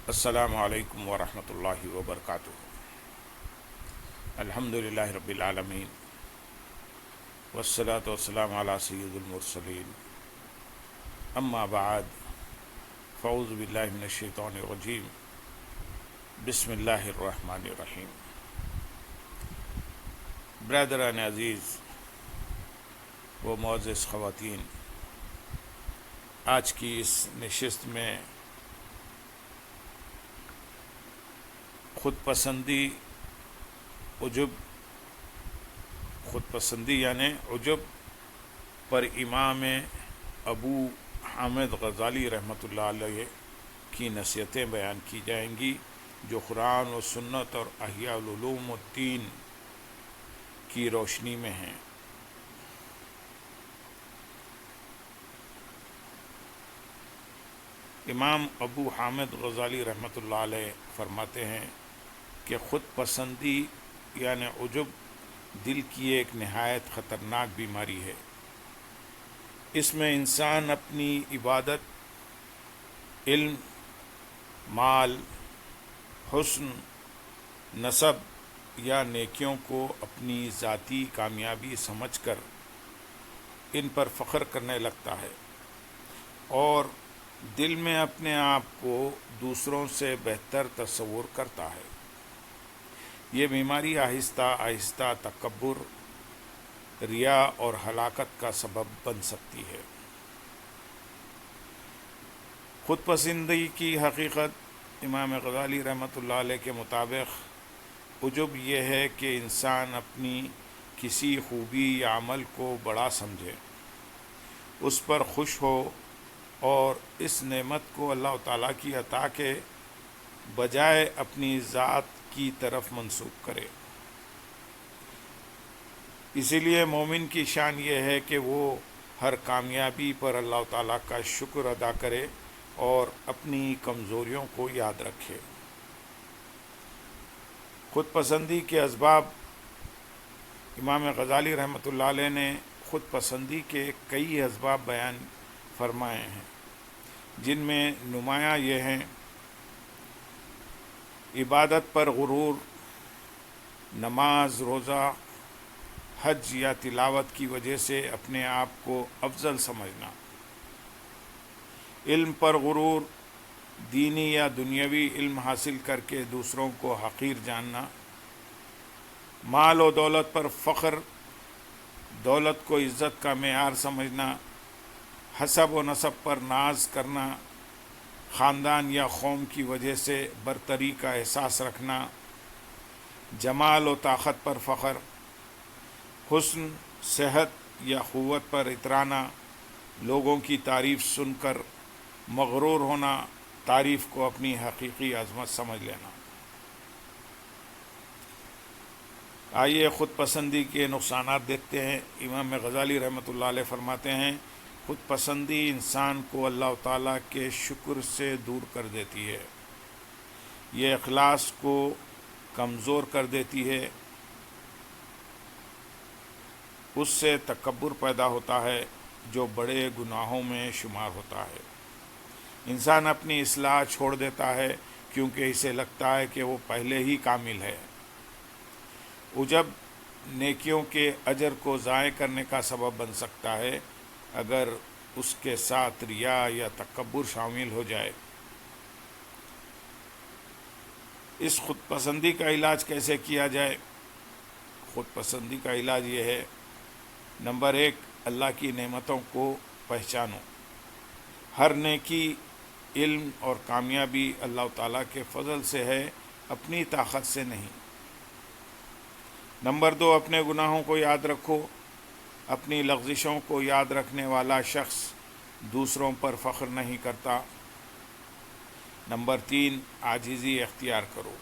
السلام علیکم ورحمۃ اللہ وبرکاتہ۔ الحمد للہ رب العالمین والصلاة والسلام علی سید المرسلین، اما بعد فاعوذ باللہ من الشیطان الرجیم، بسم اللہ الرحمن الرحیم۔ برادران عزیز و معزز خواتین، آج کی اس نشست میں خود پسندی یعنی عجب پر امام ابو حامد غزالی رحمۃ اللہ علیہ کی نصیحتیں بیان کی جائیں گی، جو قرآن و سنت اور احیاء العلوم الدین کی روشنی میں ہیں۔ امام ابو حامد غزالی رحمۃ اللہ علیہ فرماتے ہیں کہ خود پسندی یعنی عجب دل کی ایک نہایت خطرناک بیماری ہے۔ اس میں انسان اپنی عبادت، علم، مال، حسن، نسب یا نیکیوں کو اپنی ذاتی کامیابی سمجھ کر ان پر فخر کرنے لگتا ہے اور دل میں اپنے آپ کو دوسروں سے بہتر تصور کرتا ہے۔ یہ بیماری آہستہ آہستہ تکبر، ریا اور ہلاکت کا سبب بن سکتی ہے۔ خود پسندی کی حقیقت امام غزالی رحمۃ اللہ علیہ کے مطابق عجب یہ ہے کہ انسان اپنی کسی خوبی یا عمل کو بڑا سمجھے، اس پر خوش ہو اور اس نعمت کو اللہ تعالیٰ کی عطا کے بجائے اپنی ذات کی طرف منسوب کرے۔ اسی لیے مومن کی شان یہ ہے کہ وہ ہر کامیابی پر اللہ تعالیٰ کا شکر ادا کرے اور اپنی کمزوریوں کو یاد رکھے۔ خود پسندی کے اسباب، امام غزالی رحمۃ اللہ علیہ نے خود پسندی کے کئی اسباب بیان فرمائے ہیں، جن میں نمایاں یہ ہیں: عبادت پر غرور، نماز، روزہ، حج یا تلاوت کی وجہ سے اپنے آپ کو افضل سمجھنا، علم پر غرور، دینی یا دنیاوی علم حاصل کر کے دوسروں کو حقیر جاننا، مال و دولت پر فخر، دولت کو عزت کا معیار سمجھنا، حسب و نسب پر ناز کرنا، خاندان یا قوم کی وجہ سے برتری کا احساس رکھنا، جمال و طاقت پر فخر، حسن، صحت یا قوت پر اترانا، لوگوں کی تعریف سن کر مغرور ہونا، تعریف کو اپنی حقیقی عظمت سمجھ لینا۔ آئیے خود پسندی کے نقصانات دیکھتے ہیں۔ امام غزالی رحمۃ اللہ علیہ فرماتے ہیں، خود پسندی انسان کو اللہ تعالیٰ کے شکر سے دور کر دیتی ہے، یہ اخلاص کو کمزور کر دیتی ہے، اس سے تکبر پیدا ہوتا ہے جو بڑے گناہوں میں شمار ہوتا ہے۔ انسان اپنی اصلاح چھوڑ دیتا ہے کیونکہ اسے لگتا ہے کہ وہ پہلے ہی کامل ہے۔ عجب نیکیوں کے اجر کو ضائع کرنے کا سبب بن سکتا ہے اگر اس کے ساتھ ریا یا تکبر شامل ہو جائے۔ اس خود پسندی کا علاج کیسے کیا جائے؟ خود پسندی کا علاج یہ ہے: نمبر 1، اللہ کی نعمتوں کو پہچانو۔ ہر نیکی، علم اور کامیابی اللہ تعالیٰ کے فضل سے ہے، اپنی طاقت سے نہیں۔ نمبر 2، اپنے گناہوں کو یاد رکھو۔ اپنی لغزشوں کو یاد رکھنے والا شخص دوسروں پر فخر نہیں کرتا۔ نمبر 3، عاجزی اختیار کرو۔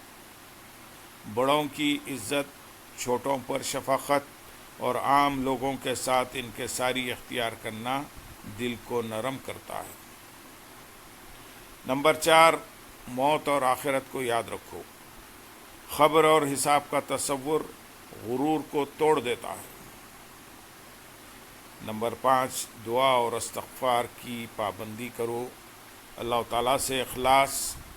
بڑوں کی عزت، چھوٹوں پر شفقت اور عام لوگوں کے ساتھ انکساری اختیار کرنا دل کو نرم کرتا ہے۔ نمبر 4، موت اور آخرت کو یاد رکھو۔ خبر اور حساب کا تصور غرور کو توڑ دیتا ہے۔ نمبر 5، دعا اور استغفار کی پابندی کرو۔ اللہ تعالیٰ سے اخلاص